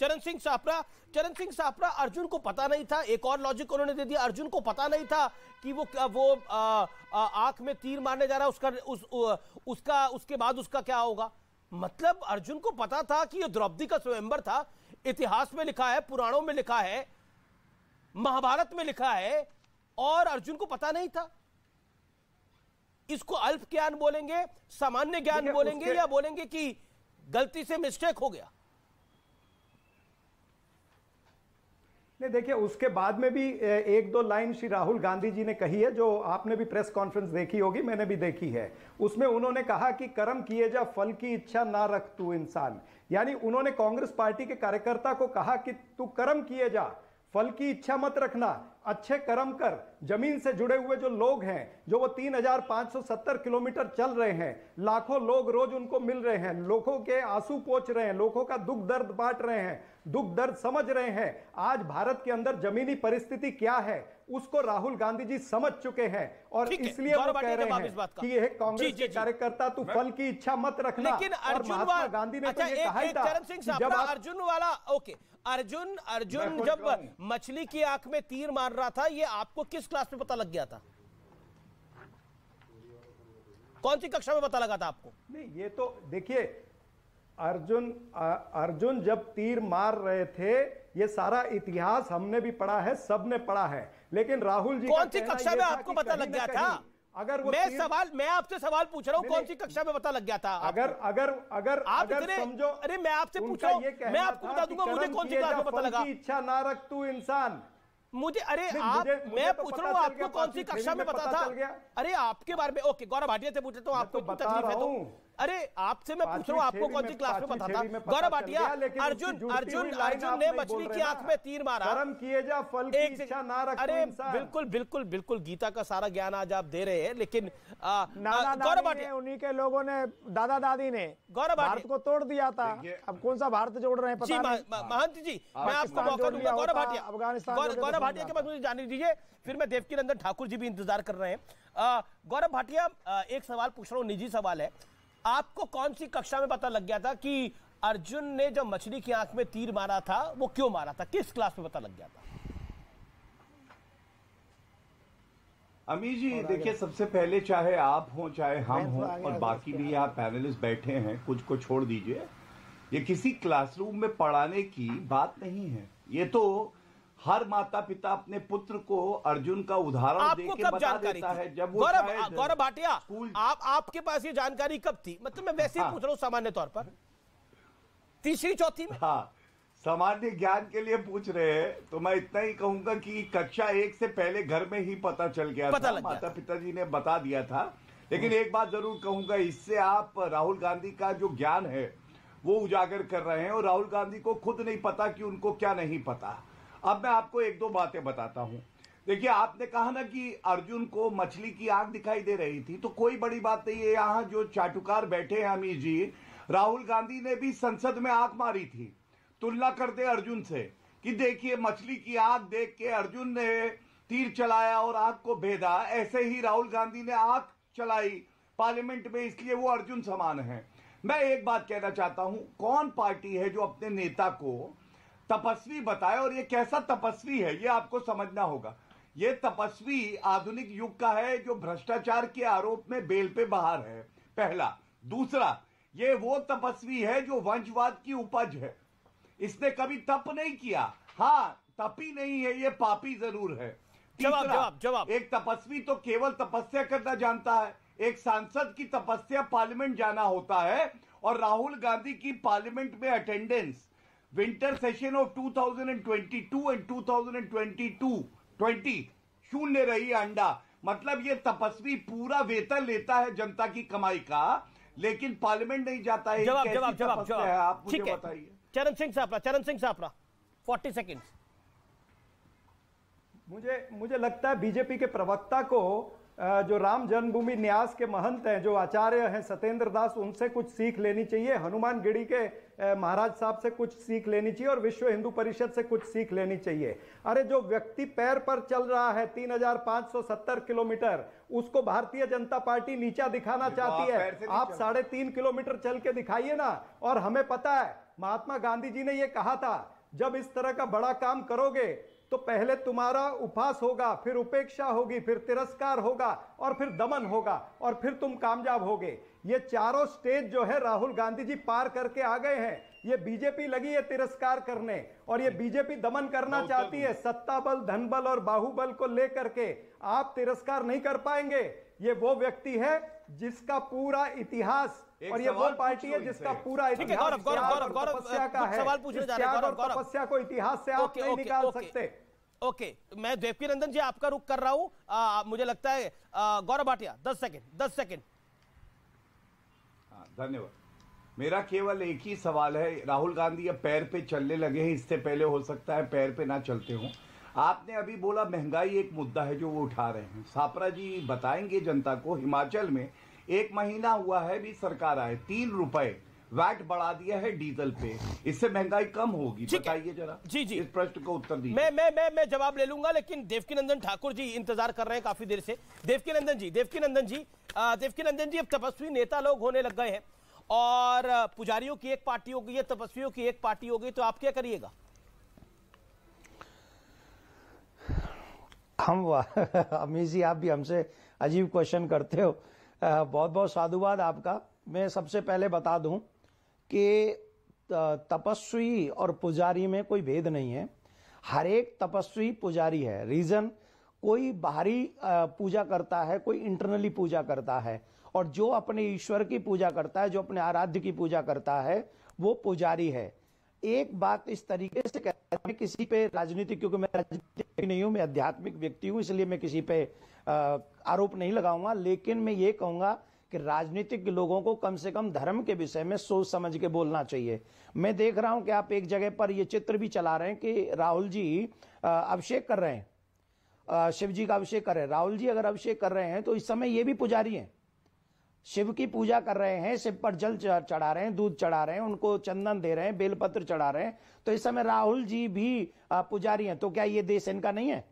चरण सिंह सापरा, अर्जुन को पता नहीं था, एक और लॉजिक उन्होंने दे दिया, अर्जुन को पता नहीं था कि वो आंख में तीर मारने जा रहा है, उसके बाद उसका क्या होगा। मतलब अर्जुन को पता था कि ये द्रौपदी का स्वयंवर था, इतिहास में लिखा है, पुराणों में लिखा है, महाभारत में लिखा है, और अर्जुन को पता नहीं था। इसको अल्प ज्ञान बोलेंगे, सामान्य ज्ञान बोलेंगे, या बोलेंगे कि गलती से मिस्टेक हो गया। नहीं, देखिए उसके बाद में भी एक दो लाइन श्री राहुल गांधी जी ने कही है, जो आपने भी प्रेस कॉन्फ्रेंस देखी होगी, मैंने भी देखी है। उसमें उन्होंने कहा कि कर्म किए जा, फल की इच्छा ना रख तू इंसान। यानी उन्होंने कांग्रेस पार्टी के कार्यकर्ता को कहा कि तू कर्म किए जा, फल की इच्छा मत रखना, अच्छे कर्म कर। जमीन से जुड़े हुए जो लोग हैं, जो वो 3570 किलोमीटर चल रहे हैं, लाखों लोग रोज उनको मिल रहे हैं, लोगों के आंसू पोंछ रहे हैं, लोगों का दुख दर्द बांट रहे हैं, दुख दर्द समझ रहे हैं। आज भारत के अंदर जमीनी परिस्थिति क्या है उसको राहुल गांधी जी समझ चुके हैं, और इसलिए वो कह रहे हैं कि यह कांग्रेस के कार्यकर्ता तू फल की इच्छा मत रखना। लेकिन महात्मा गांधी ने तो ये कहा ही था। चरण सिंह सापरा, अर्जुन वाला, ओके, अर्जुन जब मछली की आंख में तीर मार रहा था, ये आपको किस क्लास में पता लग गया था? कौन सी कक्षा में पता लगा था आपको? नहीं, ये तो देखिए, अर्जुन जब तीर मार रहे थे, ये सारा इतिहास हमने भी पढ़ा है, सबने पढ़ा है। लेकिन राहुल जी कौन सी कक्षा में आपको पता लग गया था? अगर मैं आपसे सवाल पूछ रहा हूं, कौन सी कक्षा में पता लग गया था? अगर समझो, अरे मैं आपसे पूछ रहा हूं, मैं आपको बता दूंगा मुझे कौन सी क्लास में पता लगा। इच्छा ना रख तू इंसान। मुझे मैं पूछ रहा हूँ आपको कौन सी कक्षा में पता था? अरे आपके बारे में, ओके, गौरव भाटिया से पूछता हूँ, आपको तकलीफ है तो। अरे आपसे मैं पूछ रहा हूँ आपको कौन सी क्लास में पता था? गौरव भाटिया, अर्जुन ने मछली की आंख में तीर मारा, कर्म किए जा, फल की इच्छा ना रख। अरे बिल्कुल गीता का सारा ज्ञान आज आप दे रहे हैं, लेकिन गौरव भाटिया, उन्हीं के लोगों ने, दादा दादी ने भारत को तोड़ दिया था, अब कौन सा भारत जोड़ रहे हैं पता नहीं। महंत जी, मैं आपको मौका दूंगा। गौरव भाटिया, गौरव भाटिया के पास मुझे जाने दीजिए, फिर मैं देवकी नंदन ठाकुर जी भी इंतजार कर रहे हैं। गौरव भाटिया, एक सवाल पूछ रहा हूँ, निजी सवाल है, आपको कौन सी कक्षा में पता लग गया था कि अर्जुन ने जब मछली की आंख में तीर मारा था, वो क्यों मारा था? किस क्लास में पता लग गया था? अमी जी, देखिए, सबसे पहले चाहे आप हो चाहे हम हो और बाकी भी यहाँ पैनलिस्ट बैठे हैं, कुछ को छोड़ दीजिए, ये किसी क्लासरूम में पढ़ाने की बात नहीं है। ये तो हर माता पिता अपने पुत्र को अर्जुन का उदाहरण देके बता देता है। जब वो गौरव भाटिया, आपके पास ये जानकारी कब थी? मतलब मैं वैसे ही पूछ रहा हूँ, सामान्य तौर पर तीसरी चौथी में। हाँ, सामान्य ज्ञान के लिए पूछ रहे हैं, तो मैं इतना ही कहूंगा कि कक्षा 1 से पहले घर में ही पता चल गया था, माता पिताजी ने बता दिया था। लेकिन एक बात जरूर कहूंगा, इससे आप राहुल गांधी का जो ज्ञान है वो उजागर कर रहे हैं, और राहुल गांधी को खुद नहीं पता कि उनको क्या नहीं पता। अब मैं आपको एक दो बातें बताता हूं। देखिए, आपने कहा ना कि अर्जुन को मछली की आंख दिखाई दे रही थी, तो कोई बड़ी बात नहीं है। यहां जो चाटुकार बैठे हैं अमीर जी, राहुल गांधी ने भी संसद में आंख मारी थी। तुलना करते अर्जुन से कि देखिए, मछली की आंख देख के अर्जुन ने तीर चलाया और आंख को भेदा, ऐसे ही राहुल गांधी ने आंख चलाई पार्लियामेंट में, इसलिए वो अर्जुन समान है। मैं एक बात कहना चाहता हूं, कौन पार्टी है जो अपने नेता को तपस्वी बताए, और ये कैसा तपस्वी है ये आपको समझना होगा। ये तपस्वी आधुनिक युग का है जो भ्रष्टाचार के आरोप में बेल पे बाहर है, पहला। दूसरा, ये वो तपस्वी है जो वंशवाद की उपज है। इसने कभी तप नहीं किया, हाँ, तपी नहीं है, ये पापी जरूर है। जवाब। एक तपस्वी तो केवल तपस्या करना जानता है, एक सांसद की तपस्या पार्लियामेंट जाना होता है। और राहुल गांधी की पार्लियामेंट में attendance winter session of 2022 and 2020 शून्य रही अंडा। मतलब ये तपस्वी पूरा वेतन लेता है जनता की कमाई का, लेकिन पार्लियामेंट नहीं जाता है। जवाब आप मुझे बताइए। चरण सिंह सापरा 40 सेकंड्स। मुझे लगता है बीजेपी के प्रवक्ता को जो राम जन्मभूमि न्यास के महंत हैं, जो आचार्य हैं सत्येंद्र दास, उनसे कुछ सीख लेनी चाहिए, हनुमान गिरी के महाराज साहब से कुछ सीख लेनी चाहिए, और विश्व हिंदू परिषद से कुछ सीख लेनी चाहिए। अरे जो व्यक्ति पैर पर चल रहा है 3570 किलोमीटर, उसको भारतीय जनता पार्टी नीचा दिखाना चाहती है। आप 3.5 किलोमीटर चल के दिखाइए ना। और हमें पता है महात्मा गांधी जी ने यह कहा था, जब इस तरह का बड़ा काम करोगे तो पहले तुम्हारा उपहास होगा, फिर उपेक्षा होगी, फिर तिरस्कार होगा और फिर दमन होगा और फिर तुम कामयाब होगे। ये चारों स्टेज जो है राहुल गांधी जी पार करके आ गए हैं। ये बीजेपी लगी है तिरस्कार करने और ये बीजेपी दमन करना चाहती है, सत्ता बल, धन बल और बाहुबल को लेकर के। आप तिरस्कार नहीं कर पाएंगे। ये वो व्यक्ति है जिसका पूरा इतिहास और ये वो पार्टी है जिसका पूरा इतिहास तपस्या का है। सवाल पूछने जा रहे हैं गौरव, तपस्या को इतिहास से आप नहीं निकाल सकते। ओके, मैं देवकीनंदन जी आपका रुख कर रहा हूं। मुझे लगता है गौरव भाटिया 10 सेकंड। धन्यवाद। मेरा केवल एक ही सवाल है, राहुल गांधी अब पैर पे चलने लगे हैं, इससे पहले हो सकता है पैर पे ना चलते हों। आपने अभी बोला महंगाई एक मुद्दा है जो वो उठा रहे हैं। सापरा जी बताएंगे जनता को, हिमाचल में 1 महीना हुआ है भी सरकार आए, 3 रुपए वैट बढ़ा दिया है डीजल पे, इससे महंगाई कम होगी? बताइए जरा। जी इस प्रश्न को उत्तर दीजिए। मैं जवाब ले लूंगा, लेकिन देवकीनंदन ठाकुर जी इंतजार कर रहे हैं काफी देर से। देवकीनंदन जी अब तपस्वी नेता लोग होने लग गए हैं और पुजारियों की एक पार्टी होगी, ये तपस्वियों की एक पार्टी होगी, तो आप क्या करिएगा? अमीश जी, आप भी हमसे अजीब क्वेश्चन करते हो। बहुत बहुत साधुवाद आपका। मैं सबसे पहले बता दूं कि तपस्वी और पुजारी में कोई भेद नहीं है। हर एक तपस्वी पुजारी है। रीजन, कोई बाहरी पूजा करता है, कोई इंटरनली पूजा करता है, और जो अपने ईश्वर की पूजा करता है, जो अपने आराध्य की पूजा करता है, वो पुजारी है। एक बात इस तरीके से कहता हूं, किसी पे राजनीति, क्योंकि मैं राजनीतिक नहीं हूं, मैं आध्यात्मिक व्यक्ति हूं, इसलिए मैं किसी पे आरोप नहीं लगाऊंगा, लेकिन मैं ये कहूंगा कि राजनीतिक लोगों को कम से कम धर्म के विषय में सोच समझ के बोलना चाहिए। मैं देख रहा हूं कि आप एक जगह पर ये चित्र भी चला रहे हैं कि राहुल जी अभिषेक कर रहे हैं, शिव जी का अभिषेक कर रहे हैं। राहुल जी अगर अभिषेक कर रहे हैं तो इस समय ये भी पुजारी हैं, शिव की पूजा कर रहे हैं, शिव पर जल चढ़ा रहे हैं, दूध चढ़ा रहे हैं, उनको चंदन दे रहे हैं, बेलपत्र चढ़ा रहे हैं, तो इस समय राहुल जी भी पुजारी हैं। तो क्या ये देश इनका नहीं है?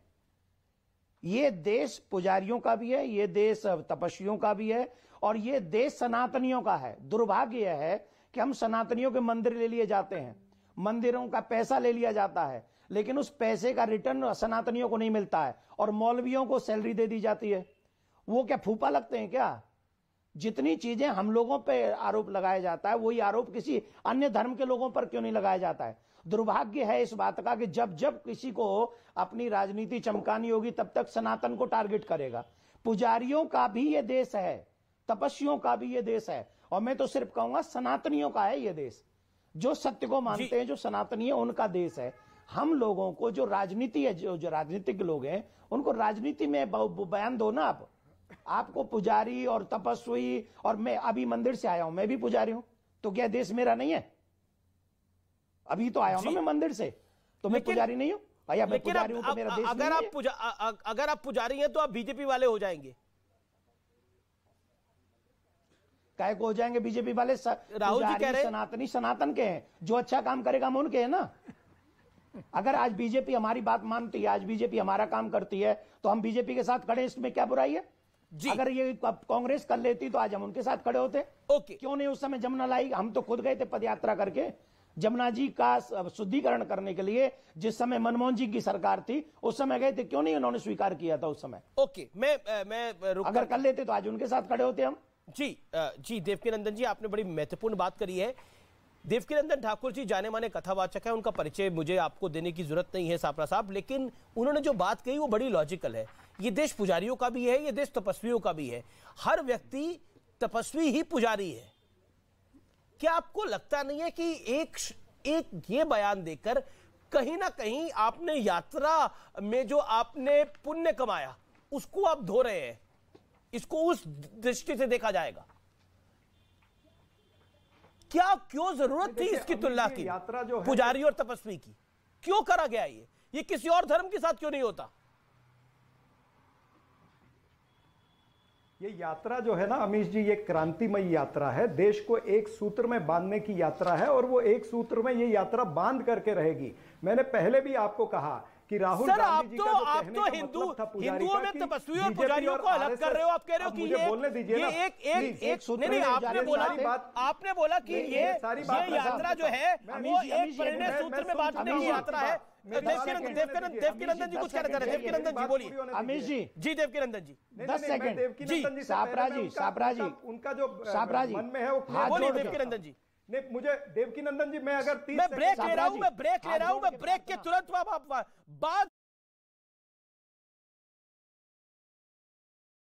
ये देश पुजारियों का भी है, ये देश तपस्वियों का भी है, और ये देश सनातनियों का है। दुर्भाग्य यह है कि हम सनातनियों के मंदिर ले लिए जाते हैं, मंदिरों का पैसा ले लिया जाता है, लेकिन उस पैसे का रिटर्न सनातनियों को नहीं मिलता है, और मौलवियों को सैलरी दे दी जाती है। वो क्या फूफा लगते हैं क्या? जितनी चीजें हम लोगों पे आरोप लगाया जाता है, वही आरोप किसी अन्य धर्म के लोगों पर क्यों नहीं लगाया जाता है? दुर्भाग्य है इस बात का कि जब जब किसी को अपनी राजनीति चमकानी होगी, तब तक सनातन को टारगेट करेगा। पुजारियों का भी ये देश है, तपस्वियों का भी ये देश है, और मैं तो सिर्फ कहूंगा सनातनियों का है ये देश। जो सत्य को मानते हैं, जो सनातनी है, उनका देश है। हम लोगों को जो राजनीति है, जो राजनीतिक लोग हैं, उनको राजनीति में बयान दो ना आप। आपको पुजारी और तपस्वी, और मैं अभी मंदिर से आया हूं, मैं भी पुजारी हूं, तो क्या देश मेरा नहीं है? अभी तो आया हूं ना मैं मंदिर से, तो मैं पुजारी नहीं हूं? भैया मैं पुजारी हूं तो मेरा देश नहीं है? अगर आप पुजारी हैं तो आप बीजेपी वाले हो जाएंगे। काय को हो जाएंगे बीजेपी वाले? राहुल जी कह रहे हैं सनातनी सनातन के हैं, जो अच्छा काम करेगा हम उनके हैं ना। अगर आज बीजेपी हमारी बात मानती है, आज बीजेपी हमारा काम करती है, तो हम बीजेपी के साथ खड़े, इसमें क्या बुराई है? अगर ये कांग्रेस कर लेती तो आज हम उनके साथ खड़े होते। ओके, क्यों नहीं उस समय जमुना लाई? हम तो खुद गए थे पदयात्रा करके जमुना जी का शुद्धिकरण करने के लिए। जिस समय मनमोहन जी की सरकार थी उस समय गए थे, क्यों नहीं उन्होंने स्वीकार किया था उस समय? ओके, मैं अगर कर लेते तो आज उनके साथ खड़े होते हम। जी देवकीनंदन जी, आपने बड़ी महत्वपूर्ण बात करी है। देवकीनंदन ठाकुर जी जाने माने कथावाचक है, उनका परिचय मुझे आपको देने की जरूरत नहीं है सापरा साहब, लेकिन उन्होंने जो बात कही वो बड़ी लॉजिकल है। ये देश पुजारियों का भी है, ये देश तपस्वियों का भी है। हर व्यक्ति तपस्वी ही पुजारी है। क्या आपको लगता नहीं है कि एक ये बयान देकर कहीं ना कहीं आपने यात्रा में जो आपने पुण्य कमाया उसको आप धो रहे हैं? इसको उस दृष्टि से देखा जाएगा क्या? क्यों जरूरत थी इसकी तुलना की यात्रा जो पुजारी और तपस्वी की? क्यों करा गया ये किसी और धर्म के साथ क्यों नहीं होता? ये यात्रा जो है ना अमीश जी, ये क्रांतिमयी यात्रा है। देश को एक सूत्र में बांधने की यात्रा है, और वो एक सूत्र में ये यात्रा बांध करके रहेगी। मैंने पहले भी आपको कहा कि राहुल सर गांधी जी का जो आप कहने तो का हिंदू मतलब था पुजारी हिंदुओं का में कि तपस्वियों और बीजेपी पुजारियों और को अलग कर रहे हो। आप कह रहे हो अब कि मुझे बोलने दीजिए ना, ये एक सूत्र नहीं में आपने बोला सारी बात आपने बोला कि ये यात्रा जो है वो एक परिणय सूत्र में बांटने की यात्रा है। देवकीनंदन जी कुछ कह रहे थे। देवकीनंदन जी बोलिए। अमीश जी देवकीनंदन जी 10 सेकंड सापरा जी उनका जो सापरा जी मन में है वो बोलिए देवकीनंदन जी। नहीं, मुझे देवकीनंदन जी, मैं अगर 30 मैं ब्रेक ले रहा हूं, जी। मैं ब्रेक ले रहा हूं, मैं ब्रेक के तुरंत बाद